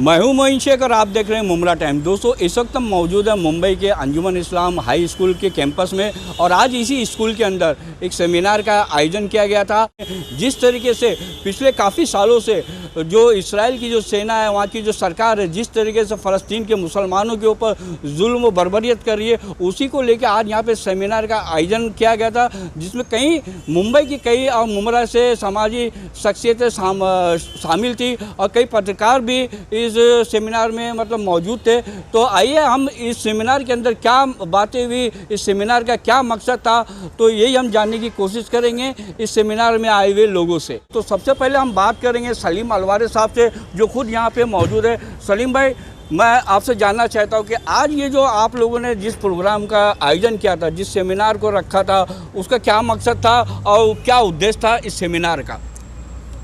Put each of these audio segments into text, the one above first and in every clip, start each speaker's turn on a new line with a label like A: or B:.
A: मैं हूं मोइन शेख और आप देख रहे हैं मुमरा टाइम। दोस्तों, इस वक्त हम मौजूद हैं मुंबई के अंजुमन इस्लाम हाई स्कूल के कैंपस में और आज इसी स्कूल के अंदर एक सेमिनार का आयोजन किया गया था। जिस तरीके से पिछले काफ़ी सालों से जो इस्राएल की जो सेना है, वहाँ की जो सरकार है, जिस तरीके से फ़लस्तीन के मुसलमानों के ऊपर जुल्म व बर्बरियत कर रही है, उसी को लेकर आज यहाँ पे सेमिनार का आयोजन किया गया था, जिसमें कई मुंबई की कई और मुमरा से समाजी शख्सियतें शामिल थी और कई पत्रकार भी इस सेमिनार में मौजूद थे। तो आइए हम इस सेमिनार के अंदर क्या बातें हुई, इस सेमिनार का क्या मकसद था, तो यही हम जानने की कोशिश करेंगे इस सेमिनार में आए हुए लोगों से। तो सबसे पहले हम बात करेंगे सलीम अलवारे साहब से, जो खुद यहाँ पे मौजूद है। सलीम भाई, मैं आपसे जानना चाहता हूँ कि आज ये जो आप लोगों ने जिस प्रोग्राम का आयोजन किया था, जिस सेमिनार को रखा था, उसका क्या मकसद था और क्या उद्देश्य था इस सेमिनार का?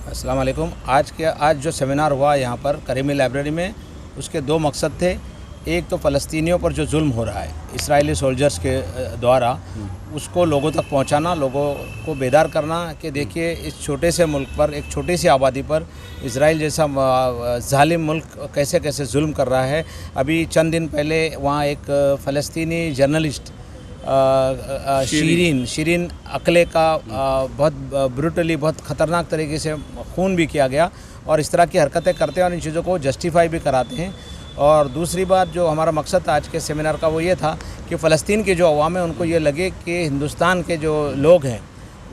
B: अस्सलाम वालेकुम। आज जो सेमिनार हुआ यहाँ पर करीमी लाइब्रेरी में, उसके दो मकसद थे। एक तो फ़लस्तीनियों पर जो जुल्म हो रहा है इजरायली सोल्जर्स के द्वारा, उसको लोगों तक पहुँचाना, लोगों को बेदार करना कि देखिए इस छोटे से मुल्क पर, एक छोटी सी आबादी पर इजराइल जैसा जालिम मुल्क कैसे कैसे जुल्म कर रहा है। अभी चंद दिन पहले वहाँ एक फ़लस्तीनी जर्नलिस्ट शीरीन अकले का बहुत ब्रूटली, बहुत ख़तरनाक तरीके से खून भी किया गया और इस तरह की हरकतें करते हैं और इन चीज़ों को जस्टिफाई भी कराते हैं। और दूसरी बात जो हमारा मकसद था आज के सेमिनार का, वो ये था कि फ़लस्तीन के जो अवाम है उनको ये लगे कि हिंदुस्तान के जो लोग हैं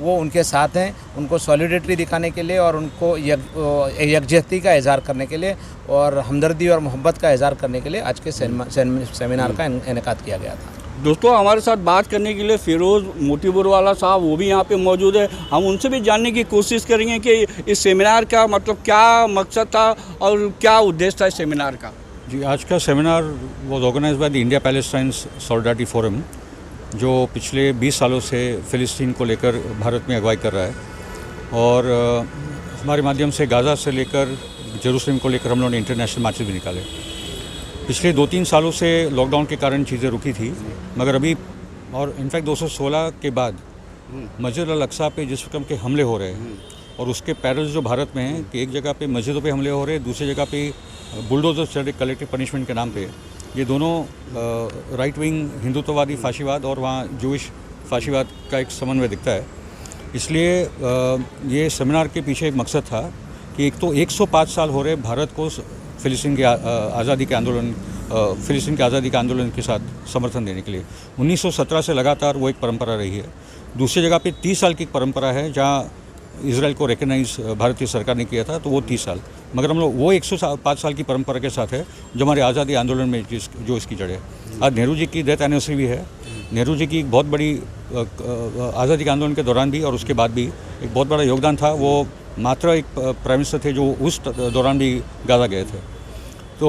B: वो उनके साथ हैं, उनको सॉलिडेरिटी दिखाने के लिए और उनको यकजहती का इज़हार करने के लिए और हमदर्दी और मोहब्बत का इज़हार करने के लिए आज के सेमिनार का इनेकाद किया गया था।
A: दोस्तों, हमारे साथ बात करने के लिए फिरोज़ मोतीपुरवाला साहब वो भी यहाँ पे मौजूद है। हम उनसे भी जानने की कोशिश करेंगे कि इस सेमिनार का क्या मकसद था और क्या उद्देश्य था इस सेमिनार का।
C: जी, आज का seminar was organised by the India Palestine solidarity forum, जो पिछले 20 सालों से फ़िलिस्तीन को लेकर भारत में अगुवाई कर रहा है और हमारे माध्यम से गाज़ा से लेकर जेरूसलम को लेकर हम लोगों ने इंटरनेशनल मार्चेस भी निकाले। पिछले 2-3 सालों से लॉकडाउन के कारण चीज़ें रुकी थी, मगर अभी और इनफैक्ट 216 के बाद मस्जिद अल अक्सा पे जिस रकम के हमले हो रहे हैं और उसके पैरल्स जो भारत में हैं कि एक जगह पे मस्जिदों पे हमले हो रहे हैं, दूसरी जगह पे बुलडोजर चल रहे कलेक्टिव पनिशमेंट के नाम पे। ये दोनों राइट विंग हिंदुत्ववादी फाशीवाद और वहाँ जूइश फाशीवाद का एक समन्वय दिखता है। इसलिए ये सेमिनार के पीछे एक मकसद था कि एक तो 105 साल हो रहे भारत को फ़िलिस्तीन के आज़ादी के आंदोलन के साथ समर्थन देने के लिए। 1917 से लगातार वो एक परंपरा रही है। दूसरी जगह पे 30 साल की एक परंपरा है जहाँ इजराइल को रिकग्नाइज भारतीय सरकार ने किया था, तो वो 30 साल। मगर हम लोग वो 105 साल की परंपरा के साथ है जो हमारे आज़ादी आंदोलन में जो इसकी जड़ है। आज नेहरू जी की डेथ एनिवर्सरी भी है। नेहरू जी की एक बहुत बड़ी आज़ादी के आंदोलन के दौरान भी और उसके बाद भी एक बहुत बड़ा योगदान था। वो मात्र एक प्राइम मिनिस्टर थे जो उस दौरान भी गाज़ा गए थे। तो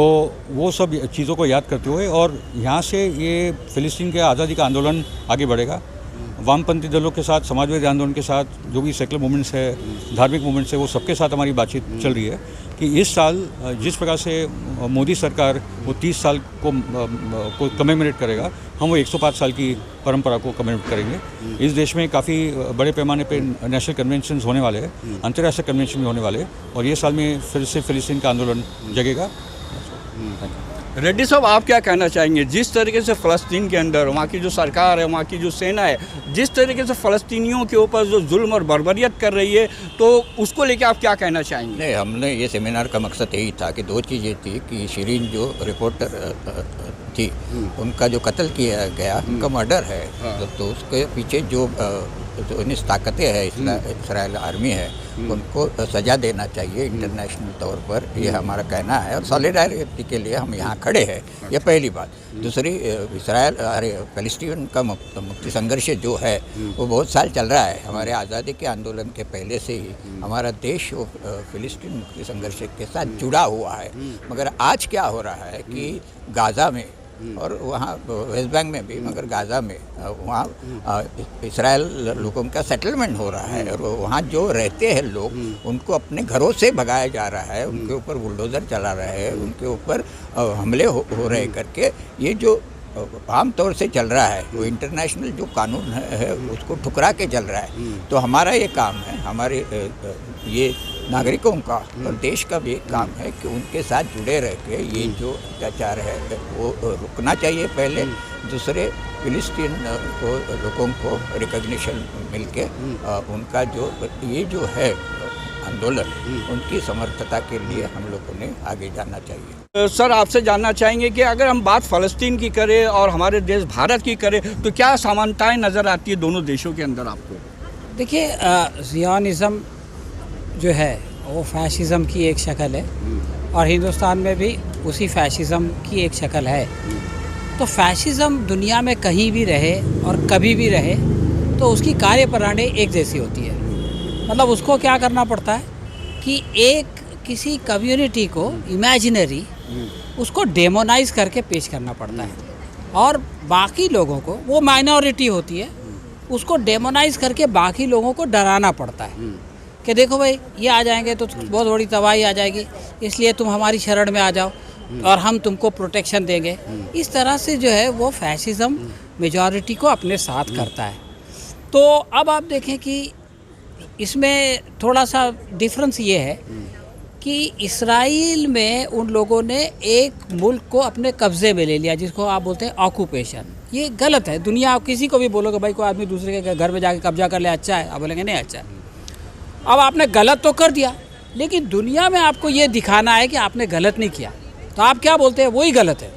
C: वो सब चीज़ों को याद करते हुए और यहाँ से ये फ़िलिस्तीन के आज़ादी का आंदोलन आगे बढ़ेगा। वामपंथी दलों के साथ, समाजवादी आंदोलन के साथ, जो भी सेकुलर मूवमेंट्स है, धार्मिक मूवमेंट्स है, वो सबके साथ हमारी बातचीत चल रही है कि इस साल जिस प्रकार से मोदी सरकार वो 30 साल को कमेमोरेट करेगा, हम वो 105 साल की परंपरा को कमेमोरेट करेंगे। इस देश में काफ़ी बड़े पैमाने पे नेशनल कन्वेंशन होने वाले हैं, अंतर्राष्ट्रीय कन्वेंशन भी होने वाले, और ये साल में फिर से फ़िलिस्तीन का आंदोलन जगेगा।
A: रेड्डी साहब, आप क्या कहना चाहेंगे? जिस तरीके से फ़लस्तीन के अंदर वहाँ की जो सरकार है, वहाँ की जो सेना है, जिस तरीके से फ़लस्तीनियों के ऊपर जो जुल्म और बर्बरियत कर रही है, तो उसको लेके आप क्या कहना चाहेंगे?
D: नहीं, हमने ये सेमिनार का मकसद यही था कि दो चीज़ें थी कि शीरीन जो रिपोर्टर थी, उनका जो कत्ल किया गया, उनका मर्डर है, तो उसके पीछे जो ताकतें हैं, इसराइल आर्मी है, उनको सज़ा देना चाहिए इंटरनेशनल तौर पर, ये हमारा कहना है। और सॉलिडारिटी के लिए हम यहाँ खड़े हैं, ये पहली बात। दूसरी, फ़लस्तीन का मुक्ति संघर्ष जो है वो बहुत साल चल रहा है। हमारे आज़ादी के आंदोलन के पहले से ही हमारा देश वो फ़लस्तीन मुक्ति संघर्ष के साथ जुड़ा हुआ है। मगर आज क्या हो रहा है कि गाज़ा में और वहाँ वेस्ट बैंक में भी, मगर गाज़ा में वहाँ इसराइल लोगों का सेटलमेंट हो रहा है और वहाँ जो रहते हैं लोग, उनको अपने घरों से भगाया जा रहा है, उनके ऊपर बुलडोज़र चला रहे हैं, उनके ऊपर हमले हो रहे करके। ये जो आम तौर से चल रहा है वो इंटरनेशनल जो कानून है उसको ठुकरा के चल रहा है। तो हमारा ये काम है, हमारे ये नागरिकों का और देश का भी काम है कि उनके साथ जुड़े रह के ये जो अत्याचार है वो रुकना चाहिए पहले। दूसरे फिलिस्तीन को लोगों को रिकग्निशन मिल के उनका जो ये जो है आंदोलन उनकी समर्थता के लिए हम लोगों ने आगे जाना चाहिए।
A: सर आपसे जानना चाहेंगे कि अगर हम बात फ़लस्तीन की करें और हमारे देश भारत की करें तो क्या समानताएं नज़र आती है दोनों देशों के अंदर आपको?
E: देखिए, ज़ियोनिज़्म जो है वो फैशिज़्म की एक शक्ल है और हिंदुस्तान में भी उसी फैशिज़्म की एक शक्ल है। तो फैशिज़्म दुनिया में कहीं भी रहे और कभी भी रहे तो उसकी कार्यप्रणाली एक जैसी होती है। मतलब उसको क्या करना पड़ता है कि एक किसी कम्युनिटी को इमेजिनरी उसको डेमोनाइज करके पेश करना पड़ता है और बाकी लोगों को, वो माइनॉरिटी होती है, उसको डेमोनाइज करके बाकी लोगों को डराना पड़ता है कि देखो भाई ये आ जाएंगे तो बहुत बड़ी तबाही आ जाएगी, इसलिए तुम हमारी शरण में आ जाओ और हम तुमको प्रोटेक्शन देंगे। इस तरह से जो है वो फैशिज़्म मेजॉरिटी को अपने साथ करता है। तो अब आप देखें कि इसमें थोड़ा सा डिफरेंस ये है कि इसराइल में उन लोगों ने एक मुल्क को अपने कब्ज़े में ले लिया, जिसको आप बोलते हैं ऑक्यूपेशन। ये गलत है। दुनिया, आप किसी को भी बोलोगे भाई कोई आदमी दूसरे के घर में जाके कब्जा कर ले अच्छा है, आप बोलेंगे नहीं अच्छा है। अब आपने गलत तो कर दिया, लेकिन दुनिया में आपको ये दिखाना है कि आपने गलत नहीं किया, तो आप क्या बोलते हैं वही गलत है।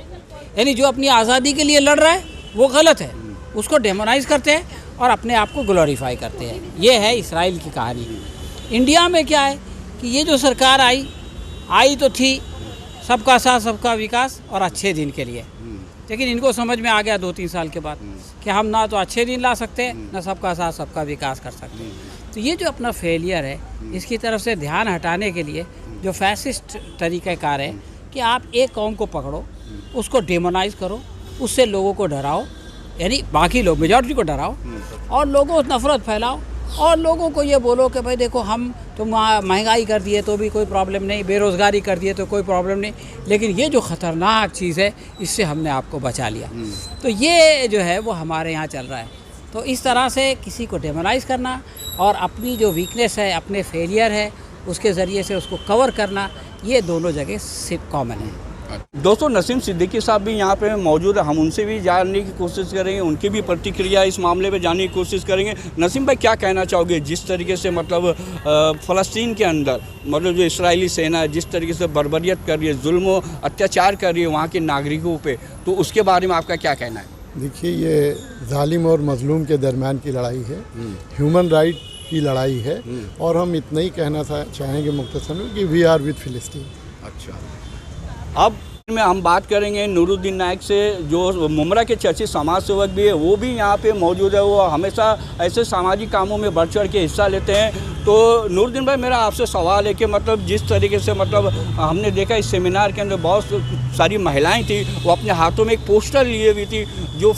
E: यानी जो अपनी आज़ादी के लिए लड़ रहा है वो गलत है, उसको डेमोनाइज करते हैं और अपने आप को ग्लोरीफाई करते हैं। ये है इसराइल की कहानी। इंडिया में क्या है कि ये जो सरकार आई तो थी सबका साथ सबका विकास और अच्छे दिन के लिए, लेकिन इनको समझ में आ गया 2-3 साल के बाद कि हम ना तो अच्छे दिन ला सकते हैं ना सबका साथ सबका विकास कर सकते हैं। तो ये जो अपना फेलियर है इसकी तरफ से ध्यान हटाने के लिए जो फैसिस्ट तरीक़ाकार है कि आप एक कौम को पकड़ो, उसको डेमोनाइज करो, उससे लोगों को डराओ, यानी बाकी लोग मेजॉरिटी को डराओ और लोगों को नफ़रत फैलाओ और लोगों को ये बोलो कि भाई देखो हम तुम महंगाई कर दिए तो भी कोई प्रॉब्लम नहीं, बेरोज़गारी कर दिए तो कोई प्रॉब्लम नहीं, लेकिन ये जो ख़तरनाक चीज़ है इससे हमने आपको बचा लिया। तो ये जो है वो हमारे यहाँ चल रहा है। तो इस तरह से किसी को डेमोनाइज करना और अपनी जो वीकनेस है, अपने फेलियर है, उसके ज़रिए से उसको कवर करना, ये दोनों जगह सिर्फ कॉमन है।
A: दोस्तों नसीम सिद्दीकी साहब भी यहाँ पे मौजूद है, हम उनसे भी जानने की कोशिश करेंगे, उनकी भी प्रतिक्रिया इस मामले में जानने की कोशिश करेंगे। नसीम भाई क्या कहना चाहोगे, जिस तरीके से मतलब फ़लस्तीन के अंदर मतलब जो इस्राएली सेना है जिस तरीके से बर्बरियत कर रही है, जुल्म अत्याचार कर रही है वहाँ के नागरिकों पे, तो उसके बारे में आपका क्या कहना है?
F: देखिए, ये जालिम और मजलूम के दरमियान की लड़ाई है, ह्यूमन राइट की लड़ाई है और हम इतना ही कहना चाहेंगे मुख्तसर में कि वी आर विद फिलिस्तीन।
A: अच्छा, अब में हम बात करेंगे नूरुद्दीन नायक से, जो मुमरा के चर्चित समाज सेवक भी है, वो भी यहाँ पे मौजूद है। वो हमेशा ऐसे सामाजिक कामों में बढ़ चढ़ के हिस्सा लेते हैं। तो नूरुद्दीन भाई, मेरा आपसे सवाल है कि मतलब जिस तरीके से मतलब हमने देखा इस सेमिनार के अंदर बहुत सारी महिलाएं थी, वो अपने हाथों में एक पोस्टर लिए हुई थी, जो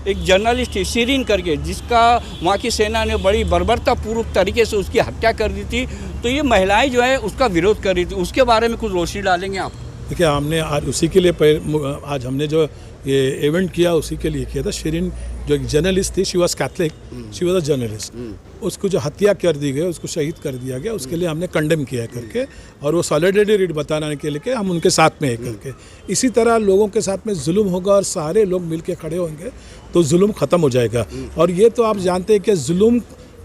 A: एक जर्नलिस्ट थी शिरीन करके, जिसका वहाँ की सेना ने बड़ी बर्बरतापूर्वक तरीके से उसकी हत्या कर दी थी। तो ये महिलाएँ जो है उसका विरोध कर रही थी, उसके बारे में कुछ रोशनी डालेंगे आप?
G: देखिए, हमने आज उसी के लिए आज हमने जो ये इवेंट किया उसी के लिए किया था। शिरीन जो एक जर्नलिस्ट थी, she was Catholic, she was a journalist, उसको जो हत्या कर दी गई, उसको शहीद कर दिया गया, उसके लिए हमने कंडेम किया करके, और वो सॉलिडेरिटी बताने के लिए कि हम उनके साथ में है करके। इसी तरह लोगों के साथ में जुल्म होगा और सारे लोग मिल के खड़े होंगे तो जुल्म ख़त्म हो जाएगा। और ये तो आप जानते हैं कि जुल्म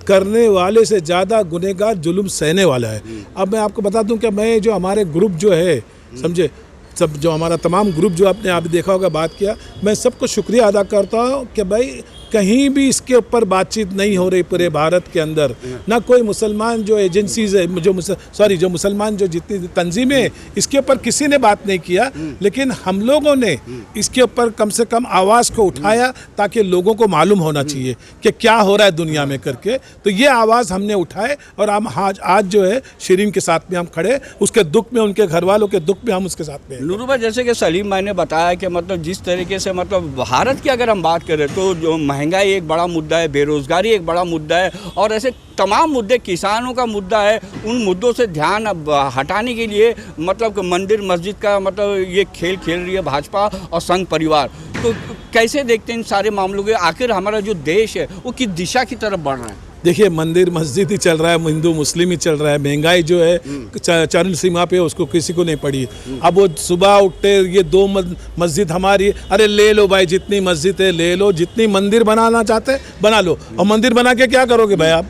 G: करने वाले से ज़्यादा गुनहगार जुल्म सहने वाला है। अब मैं आपको बता दूं कि मैं जो हमारे ग्रुप जो है, समझे, सब जो हमारा तमाम ग्रुप जो आपने आप देखा होगा, बात किया, मैं सबको शुक्रिया अदा करता हूँ कि भाई कहीं भी इसके ऊपर बातचीत नहीं हो रही पूरे भारत के अंदर। ना कोई मुसलमान जो एजेंसीज है, जो मुसलमान जो जितनी तंजीमें हैं, इसके ऊपर किसी ने बात नहीं किया, लेकिन हम लोगों ने इसके ऊपर कम से कम आवाज़ को उठाया ताकि लोगों को मालूम होना चाहिए कि क्या हो रहा है दुनिया में करके। तो ये आवाज़ हमने उठाए और हम आज जो है शिरीन के साथ में हम खड़े, उसके दुख में, उनके घर वालों के दुख में हम उसके साथ में।
A: नूरू भाई, जैसे कि सलीम भाई ने बताया कि मतलब जिस तरीके से मतलब भारत की अगर हम बात करें तो जो महंगाई एक बड़ा मुद्दा है, बेरोज़गारी एक बड़ा मुद्दा है, और ऐसे तमाम मुद्दे, किसानों का मुद्दा है, उन मुद्दों से ध्यान हटाने के लिए मतलब मंदिर मस्जिद का मतलब ये खेल खेल रही है भाजपा और संघ परिवार। तो कैसे देखते हैं इन सारे मामलों के, आखिर हमारा जो देश है वो किस दिशा की तरफ बढ़ रहा है?
G: देखिए मंदिर मस्जिद ही चल रहा है, हिंदू मुस्लिम ही चल रहा है, महंगाई जो है चरम सीमा पे उसको किसी को नहीं पड़ी। अब वो सुबह उठते ये 2 मस्जिद हमारी, अरे ले लो भाई जितनी मस्जिद है ले लो, जितनी मंदिर बनाना चाहते बना लो। और मंदिर बना के क्या करोगे भाई आप?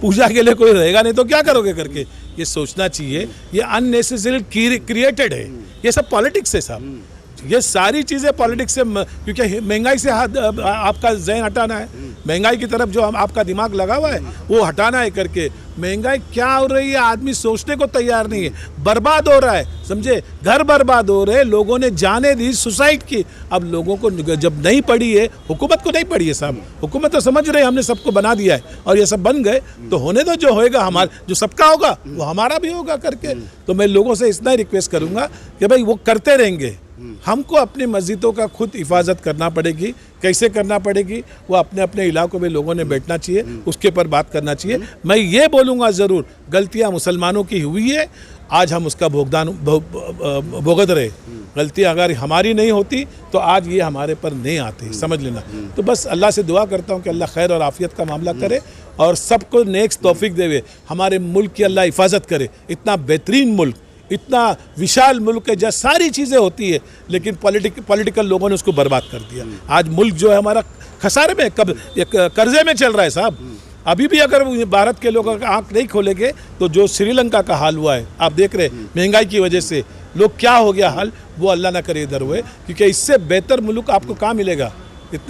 G: पूजा के लिए कोई रहेगा नहीं तो क्या करोगे करके। ये सोचना चाहिए, ये अननेसेसरी क्रिएटेड है, ये सब पॉलिटिक्स है साहब, ये सारी चीज़ें पॉलिटिक्स से, क्योंकि महंगाई से आपका जहन हटाना है, महंगाई की तरफ जो आपका दिमाग लगा हुआ है वो हटाना है करके। महंगाई क्या हो रही है आदमी सोचने को तैयार नहीं है, बर्बाद हो रहा है, समझे, घर बर्बाद हो रहे हैं, लोगों ने जाने दी, सुसाइड की। अब लोगों को जब नहीं पड़ी है, हुकूमत को नहीं पड़ी है साहब, हुकूमत तो समझ रहे हमने सबको बना दिया है और ये सब बन गए तो होने दो, जो होएगा हमारा, जो सबका होगा वो हमारा भी होगा करके। तो मैं लोगों से इतना ही रिक्वेस्ट करूँगा कि भाई वो करते रहेंगे, हमको अपनी मस्जिदों का खुद हिफाजत करना पड़ेगी। कैसे करना पड़ेगी वो अपने अपने इलाकों में लोगों ने बैठना चाहिए, उसके ऊपर बात करना चाहिए। मैं ये बोलूँगा ज़रूर, गलतियाँ मुसलमानों की हुई है, आज हम उसका भुगत रहे। गलतियाँ अगर हमारी नहीं होती तो आज ये हमारे पर नहीं आती, समझ लेना। तो बस अल्लाह से दुआ करता हूँ कि अल्लाह खैर और आफियत का मामला करे और सबको नेक्स्ट तौफीक देवे, हमारे मुल्क की अल्लाह हिफाजत करे। इतना बेहतरीन मुल्क, इतना विशाल मुल्क है जहाँ सारी चीज़ें होती है, लेकिन पॉलिटिकल लोगों ने उसको बर्बाद कर दिया। आज मुल्क जो है हमारा खसारे में, कब कर्जे में चल रहा है साहब। अभी भी अगर भारत के लोगों का आँख नहीं खोलेंगे तो जो श्रीलंका का हाल हुआ है आप देख रहे, महंगाई की वजह से लोग क्या हो गया हाल, वो अल्लाह ना करे इधर हुए, क्योंकि इससे बेहतर मुल्क आपको कहाँ मिलेगा,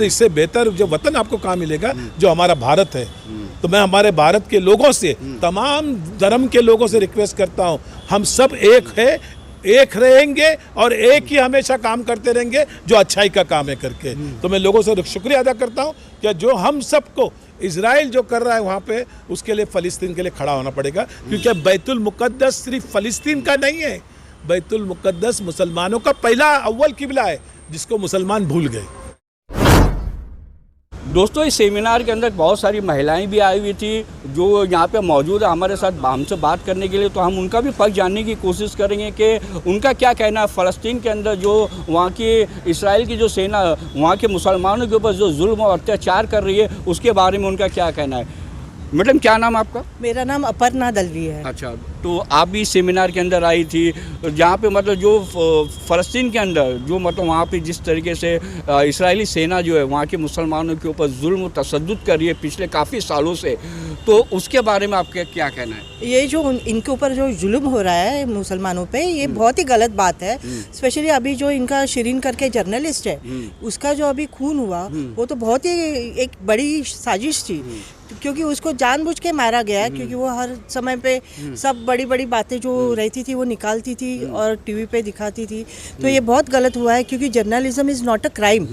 G: इससे बेहतर जो वतन आपको कहाँ मिलेगा, जो हमारा भारत है। तो मैं हमारे भारत के लोगों से, तमाम धर्म के लोगों से रिक्वेस्ट करता हूँ, हम सब एक है, एक रहेंगे और एक ही हमेशा काम करते रहेंगे जो अच्छाई का काम है करके। तो मैं लोगों से शुक्रिया अदा करता हूँ कि जो हम सबको इजराइल जो कर रहा है वहाँ पे, उसके लिए फ़लस्तीन के लिए खड़ा होना पड़ेगा, क्योंकि बैतुल मुक़द्दस सिर्फ फ़लस्तीन का नहीं है, बैतुल मुक़द्दस मुसलमानों का पहला अव्वल किबला है जिसको मुसलमान भूल गए।
A: दोस्तों इस सेमिनार के अंदर बहुत सारी महिलाएं भी आई हुई थी जो यहाँ पे मौजूद है हमारे साथ हमसे बात करने के लिए। तो हम उनका भी पक्ष जानने की कोशिश करेंगे कि उनका क्या कहना है फ़लस्तीन के अंदर जो वहाँ की इस्राइल की जो सेना वहाँ के मुसलमानों के ऊपर जो जुल्म और अत्याचार कर रही है उसके बारे में उनका क्या कहना है। मैडम क्या नाम आपका?
H: मेरा नाम अपर्णा दलवी है।
A: अच्छा, तो आप भी सेमिनार के अंदर आई थी जहाँ पे मतलब जो फ़लस्तीन के अंदर जो मतलब वहाँ पे जिस तरीके से इस्राएली सेना जो है वहाँ के मुसलमानों के ऊपर जुल्म तशद्दुद कर रही है पिछले काफ़ी सालों से, तो उसके बारे में आपका क्या कहना है?
H: ये जो इनके ऊपर जो जुल्म हो रहा है मुसलमानों पे, ये बहुत ही गलत बात है। स्पेशली अभी जो इनका शिरीन करके जर्नलिस्ट है, उसका जो अभी खून हुआ वो तो बहुत ही एक बड़ी साजिश थी, क्योंकि उसको जानबूझ के मारा गया है, क्योंकि वो हर समय पे सब बड़ी बड़ी बातें जो रहती थी वो निकालती थी और टीवी पे दिखाती थी। तो ये बहुत गलत हुआ है, क्योंकि journalism is not a crime,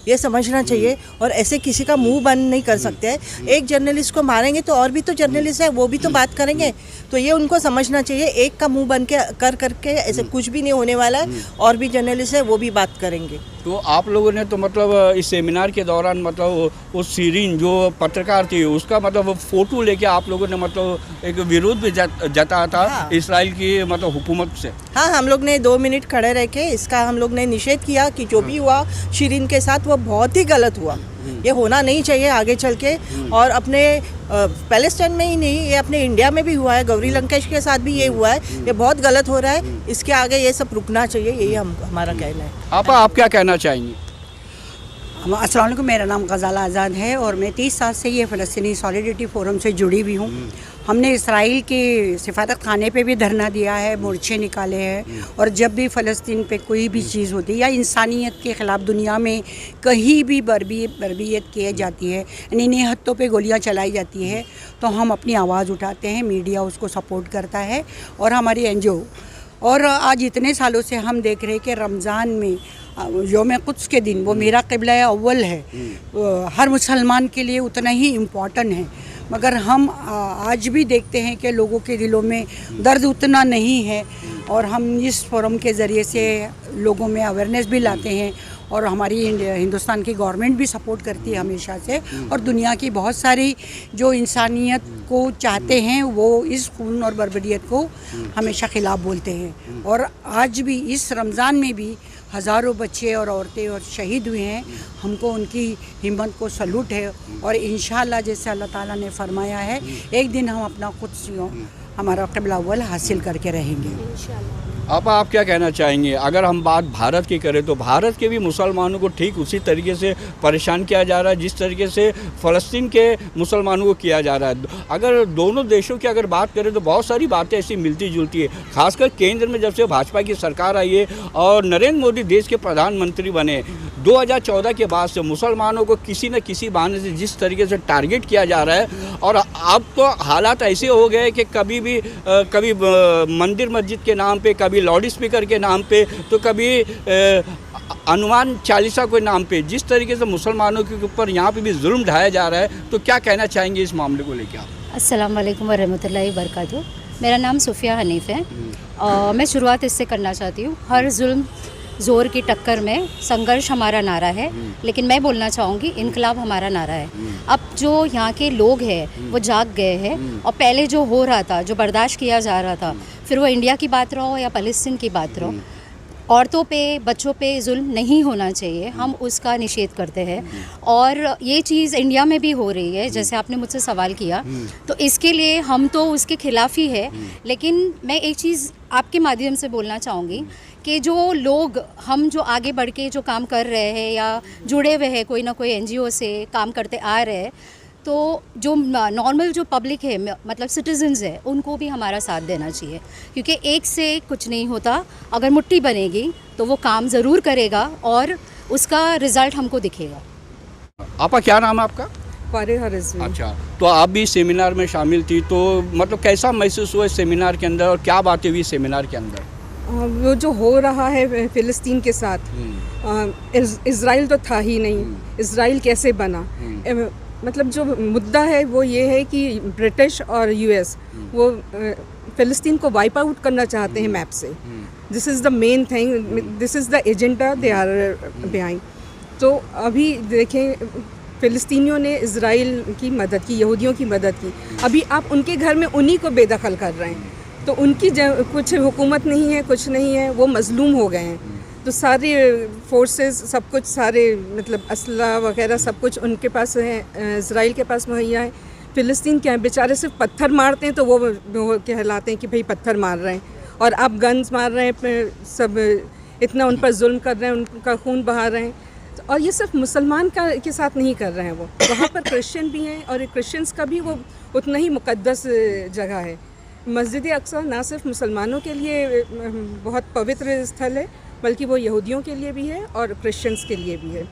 H: ये समझना चाहिए। और ऐसे किसी का मुंह बंद नहीं कर सकते हैं। एक जर्नलिस्ट को मारेंगे तो और भी तो जर्नलिस्ट है, वो भी तो बात करेंगे। तो ये उनको समझना चाहिए, एक का मुंह बंद कर करके ऐसे कुछ भी नहीं होने वाला है, और भी जर्नलिस्ट है वो भी बात करेंगे।
A: तो आप लोगों ने तो मतलब इस सेमिनार के दौरान मतलब वो सीरीन जो पत्रकार थी उसका मतलब फ़ोटो लेके आप लोगों ने मतलब एक विरोध भी जताया था। हाँ। इसराइल की मतलब हुकूमत से।
H: हाँ, हम लोग ने 2 मिनट खड़े रह के इसका हम लोग ने निषेध किया कि जो भी हुआ शिरीन के साथ वो बहुत ही गलत हुआ, ये होना नहीं चाहिए आगे चल के। और अपने पैलेस्टाइन में ही नहीं, ये अपने इंडिया में भी हुआ है, गौरी लंकेश के साथ भी ये हुआ है, ये बहुत गलत हो रहा है। इसके आगे ये सब रुकना चाहिए, यही हमारा कहना है।
A: आप क्या कहना चाहेंगी?
I: अस्सलाम वालेकुम, मेरा नाम गज़ाला आज़ाद है और मैं 30 साल से ये फ़लस्तीनी सॉलिडरिटी फोरम से जुड़ी हुई हूँ। हमने इसराइल के सिफारत खाने पे भी धरना दिया है, मोर्चे निकाले हैं, और जब भी फ़लस्तीन पे कोई भी चीज़ होती है या इंसानियत के ख़िलाफ़ दुनिया में कहीं भी बर्बियत की जाती है, यानी निहत्तों पे गोलियां चलाई जाती है, तो हम अपनी आवाज़ उठाते हैं, मीडिया उसको सपोर्ट करता है और हमारी NGO। और आज इतने सालों से हम देख रहे हैं कि रमज़ान में यौम कुद्स के दिन वो मेरा क़िबला अव्वल है, हर मुसलमान के लिए उतना ही इम्पॉर्टेंट है, मगर हम आज भी देखते हैं कि लोगों के दिलों में दर्द उतना नहीं है। और हम इस फोरम के ज़रिए से लोगों में अवेयरनेस भी लाते हैं, और हमारी हिंदुस्तान की गवर्नमेंट भी सपोर्ट करती है हमेशा से, और दुनिया की बहुत सारी जो इंसानियत को चाहते हैं वो इस खून और बर्बरियत को हमेशा ख़िलाफ़ बोलते हैं। और आज भी इस रमज़ान में भी हज़ारों बच्चे और औरतें और शहीद हुए हैं। हमको उनकी हिम्मत को सलूट है और इंशाअल्लाह जैसे अल्लाह ताला ने फरमाया है एक दिन हम अपना खुद हमारा क़िबला अव्वल हासिल करके रहेंगे।
A: आप क्या कहना चाहेंगे? अगर हम बात भारत की करें तो भारत के भी मुसलमानों को ठीक उसी तरीके से परेशान किया जा रहा है जिस तरीके से फ़लस्तीन के मुसलमानों को किया जा रहा है। अगर दोनों देशों की अगर बात करें तो बहुत सारी बातें ऐसी मिलती जुलती है। खासकर केंद्र में जब से भाजपा की सरकार आई है और नरेंद्र मोदी देश के प्रधानमंत्री बने, 2014 के बाद से मुसलमानों को किसी न किसी बहाने से जिस तरीके से टारगेट किया जा रहा है और अब तो हालात ऐसे हो गए कि कभी मंदिर मस्जिद के नाम पे, कभी लाउड स्पीकर के नाम पे, तो कभी हनुमान चालीसा के नाम पे जिस तरीके से मुसलमानों के ऊपर यहाँ पे भी जुल्म ढाया जा रहा है, तो क्या कहना चाहेंगे इस मामले को लेकर आप?
J: अस्सलाम वालेकुम वरहमतुल्लाहि वबरकातुहू। मेरा नाम सुफिया हनीफ है और मैं शुरुआत इससे करना चाहती हूँ, हर जुल्म ज़ोर की टक्कर में संघर्ष हमारा नारा है, लेकिन मैं बोलना चाहूँगी इनकलाब हमारा नारा है। अब जो यहाँ के लोग हैं वो जाग गए हैं और पहले जो हो रहा था, जो बर्दाश्त किया जा रहा था, फिर वो इंडिया की बात रहो या फ़लस्तीन की बात रहो, औरतों पे बच्चों पे जुल्म नहीं होना चाहिए, हम उसका निषेध करते हैं। और ये चीज़ इंडिया में भी हो रही है, जैसे आपने मुझसे सवाल किया, तो इसके लिए हम तो उसके खिलाफ ही है। लेकिन मैं एक चीज़ आपके माध्यम से बोलना चाहूँगी कि जो लोग हम जो आगे बढ़ के जो काम कर रहे हैं या जुड़े हुए हैं कोई ना कोई NGO से काम करते आ रहे हैं, तो जो नॉर्मल जो पब्लिक है, मतलब सिटीजन्स है, उनको भी हमारा साथ देना चाहिए, क्योंकि एक से कुछ नहीं होता। अगर मुट्ठी बनेगी तो वो काम ज़रूर करेगा और उसका रिज़ल्ट हमको दिखेगा।
A: आपका क्या नाम है आपका?
K: फारिहा रिजवी।
A: अच्छा, तो आप भी सेमिनार में शामिल थी, तो मतलब कैसा महसूस हुआ सेमिनार के अंदर और क्या बातें हुई सेमिनार के अंदर?
K: वो जो हो रहा है फ़िलिस्तीन के साथ, इज़राइल तो था ही नहीं, इज़राइल कैसे बना? मतलब जो मुद्दा है वो ये है कि ब्रिटिश और US वो फ़िलिस्तीन को वाइप आउट करना चाहते हैं मैप से। This is the main thing, this is the agenda they are behind. तो अभी देखें, फ़िलिस्तीनियों ने इज़राइल की मदद की, यहूदियों की मदद की, अभी आप उनके घर में उन्हीं को बेदखल कर रहे हैं। तो उनकी कुछ हुकूमत नहीं है, कुछ नहीं है, वो मज़लूम हो गए हैं। तो सारी फोर्सेस, सब कुछ, सारे मतलब असला वगैरह सब कुछ उनके पास है, इज़राइल के पास मुहैया है। फ़िलिस्तीन क्या है, बेचारे सिर्फ पत्थर मारते हैं तो वो कहलाते हैं कि भाई पत्थर मार रहे हैं, और आप गन्स मार रहे हैं, सब इतना उन पर जुल्म कर रहे हैं, उनका खून बहा रहे हैं। और ये सिर्फ मुसलमान के साथ नहीं कर रहे हैं, वो वहाँ पर क्रिश्चियन भी हैं, और क्रिश्चियंस का भी वो उतना ही मुक़द्दस जगह है। मस्जिद अक्सा ना सिर्फ मुसलमानों के लिए बहुत पवित्र स्थल है, बल्कि वो यहूदियों के लिए भी है और क्रिश्चियंस के लिए भी है।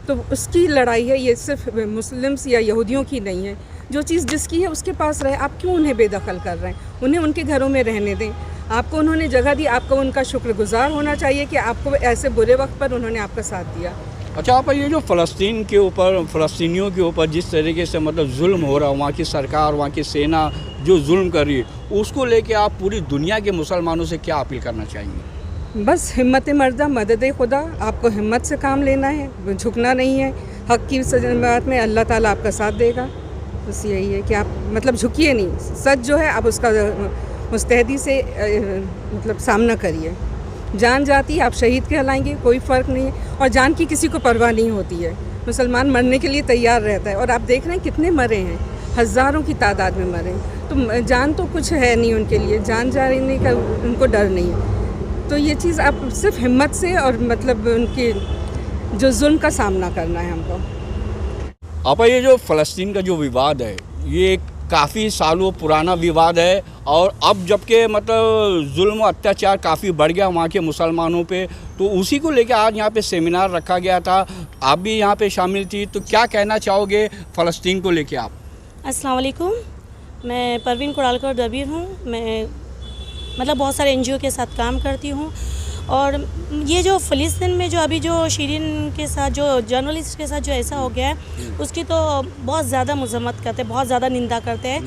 K: तो उसकी लड़ाई है, ये सिर्फ मुस्लिम्स या यहूदियों की नहीं है। जो चीज़ जिसकी है उसके पास रहे, आप क्यों उन्हें बेदखल कर रहे हैं? उन्हें उनके घरों में रहने दें। आपको उन्होंने जगह दी, आपको उनका शुक्रगुजार होना चाहिए कि आपको ऐसे बुरे वक्त पर उन्होंने आपका साथ दिया।
A: अच्छा, आप ये जो फ़लस्तीन के ऊपर, फ़लस्तीनियों के ऊपर जिस तरीके से मतलब जुल्म हो रहा है, वहाँ की सरकार, वहाँ की सेना जो जुल्म कर रही है, उसको लेके आप पूरी दुनिया के मुसलमानों से क्या अपील करना चाहेंगे?
K: बस हिम्मत मर्दा मदद खुदा, आपको हिम्मत से काम लेना है, झुकना नहीं है। हक़ की बात में अल्लाह ताला आपका साथ देगा। बस यही है कि आप मतलब झुकिए नहीं, सच जो है आप उसका मुस्तैदी से मतलब सामना करिए। जान जाती है, आप शहीद कहलाएंगे, कोई फ़र्क नहीं है, और जान की किसी को परवाह नहीं होती है। मुसलमान मरने के लिए तैयार रहता है, और आप देख रहे हैं कितने मरे हैं, हज़ारों की तादाद में मरे हैं। तो जान तो कुछ है नहीं उनके लिए, जान जाने का उनको डर नहीं है। तो ये चीज़ आप सिर्फ हिम्मत से और मतलब उनके जो जुल्म का सामना करना है हमको।
A: आप ये जो फ़लस्तीन का जो विवाद है, ये काफ़ी सालों पुराना विवाद है, और अब जबकि मतलब जुल्म और अत्याचार काफ़ी बढ़ गया वहाँ के मुसलमानों पे, तो उसी को लेकर आज यहाँ पे सेमिनार रखा गया था। आप भी यहाँ पे शामिल थी, तो क्या कहना चाहोगे फ़लस्तीन को लेकर आप?
L: अस्सलाम वालेकुम, मैं परवीन कुड़ालकर दबीर हूँ। मैं मतलब बहुत सारे NGO के साथ काम करती हूँ, और ये जो फ़लस्तीन में जो अभी जो शिरीन के साथ, जो जर्नलिस्ट के साथ जो ऐसा हो गया है, उसकी तो बहुत ज़्यादा मजम्मत करते हैं, बहुत ज़्यादा निंदा करते हैं,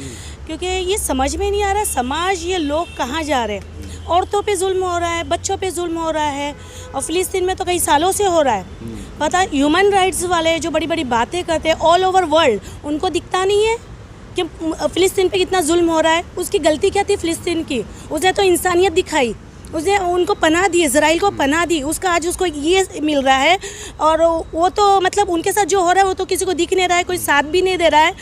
L: क्योंकि ये समझ में नहीं आ रहा है समाज, ये लोग कहाँ जा रहे हैं। औरतों पे जुल्म हो रहा है, बच्चों पे जुल्म हो रहा है, और फ़लस्तीन में तो कई सालों से हो रहा है। पता, ह्यूमन राइट्स वाले जो बड़ी बड़ी बातें करते हैं ऑल ओवर वर्ल्ड, उनको दिखता नहीं है कि फ़लस्तीन पे कितना जुल्म हो रहा है। उसकी गलती क्या थी फ़लस्तीन की? उसने तो इंसानियत दिखाई, उसने उनको पनाह दी, इजराइल को पनाह दी, उसका आज उसको ये मिल रहा है। और वो तो मतलब उनके साथ जो हो रहा है वो तो किसी को दिख नहीं रहा है, कोई साथ भी नहीं दे रहा है।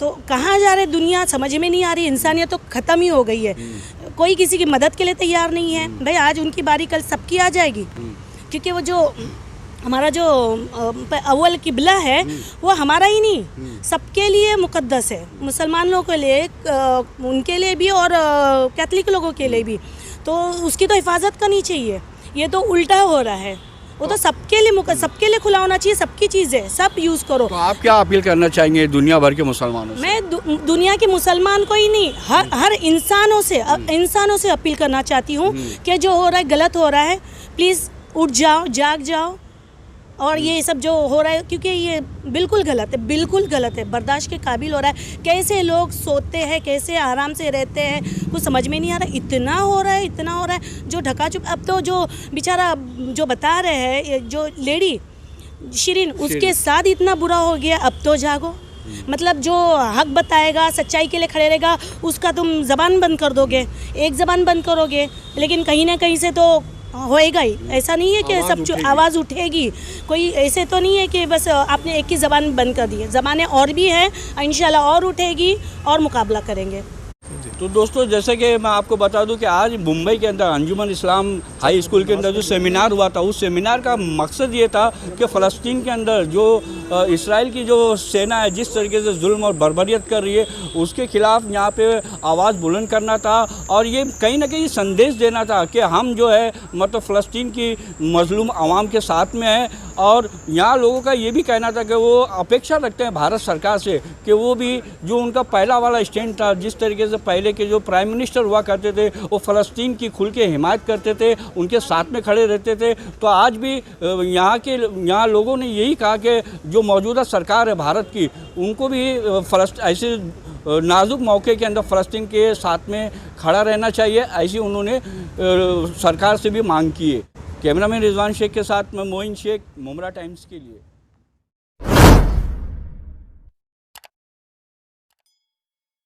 L: तो कहाँ जा रहे दुनिया, समझ में नहीं आ रही। इंसानियत तो ख़त्म ही हो गई है, कोई किसी की मदद के लिए तैयार नहीं है। भाई आज उनकी बारी कल सबकी आ जाएगी, क्योंकि वो जो हमारा जो अव्वल किबला है वो हमारा ही नहीं, सबके लिए मुक़द्दस है, मुसलमान लोगों के लिए, उनके लिए भी और कैथलिक लोगों के लिए भी। तो उसकी तो हिफाजत करनी चाहिए। ये तो उल्टा हो रहा है, वो तो सबके लिए खुला होना चाहिए, सबकी चीज़ें सब यूज़ करो।
A: तो आप क्या अपील करना चाहेंगे दुनिया भर के मुसलमानों से?
L: मैं दुनिया के मुसलमान को ही नहीं, हर इंसानों से अपील करना चाहती हूँ कि जो हो रहा है गलत हो रहा है, प्लीज़ उठ जाओ, जाग जाओ। और ये सब जो हो रहा है, क्योंकि ये बिल्कुल गलत है, बिल्कुल गलत है, बर्दाश्त के काबिल हो रहा है। कैसे लोग सोते हैं, कैसे आराम से रहते हैं, कुछ समझ में नहीं आ रहा। इतना हो रहा है, इतना हो रहा है, जो ढका चुप। अब तो जो बेचारा जो बता रहे हैं, जो लेडी शिरीन, उसके साथ इतना बुरा हो गया। अब तो जागो, मतलब जो हक बताएगा, सच्चाई के लिए खड़े रहेगा, उसका तुम ज़बान बंद कर दोगे, एक ज़बान बंद करोगे, लेकिन कहीं ना कहीं से तो होएगा ही। ऐसा नहीं है कि सब आवाज़ उठेगी, कोई ऐसे तो नहीं है कि बस आपने एक ही ज़बान बंद कर दी है। ज़बानें और भी हैं, इंशाल्लाह और उठेगी और मुकाबला करेंगे।
A: तो दोस्तों, जैसे कि मैं आपको बता दूं कि आज मुंबई के अंदर अंजुमन इस्लाम हाई स्कूल के अंदर जो सेमिनार हुआ था, उस सेमिनार का मकसद ये था कि फ़लस्तीन के अंदर जो इसराइल की जो सेना है जिस तरीके से जुल्म और बर्बरियत कर रही है, उसके ख़िलाफ़ यहाँ पे आवाज़ बुलंद करना था। और ये कहीं ना कहीं संदेश देना था कि हम जो है मतलब फ़लस्तीन की मज़लूम आवाम के साथ में हैं। और यहाँ लोगों का ये भी कहना था कि वो अपेक्षा रखते हैं भारत सरकार से कि वो भी जो उनका पहला वाला स्टैंड था, जिस तरीके से पहले के जो प्राइम मिनिस्टर हुआ करते थे, वो फ़लस्तीन की खुल के हिमायत करते थे, उनके साथ में खड़े रहते थे। तो आज भी यहाँ लोगों ने यही कहा कि जो मौजूदा सरकार है भारत की, उनको भी ऐसे नाजुक मौके के अंदर फ़लस्तीन के साथ में खड़ा रहना चाहिए, ऐसी उन्होंने सरकार से भी मांग की है। कैमरामैन रिजवान शेख के साथ मैं मोइन शेख, मुमरा टाइम्स के लिए।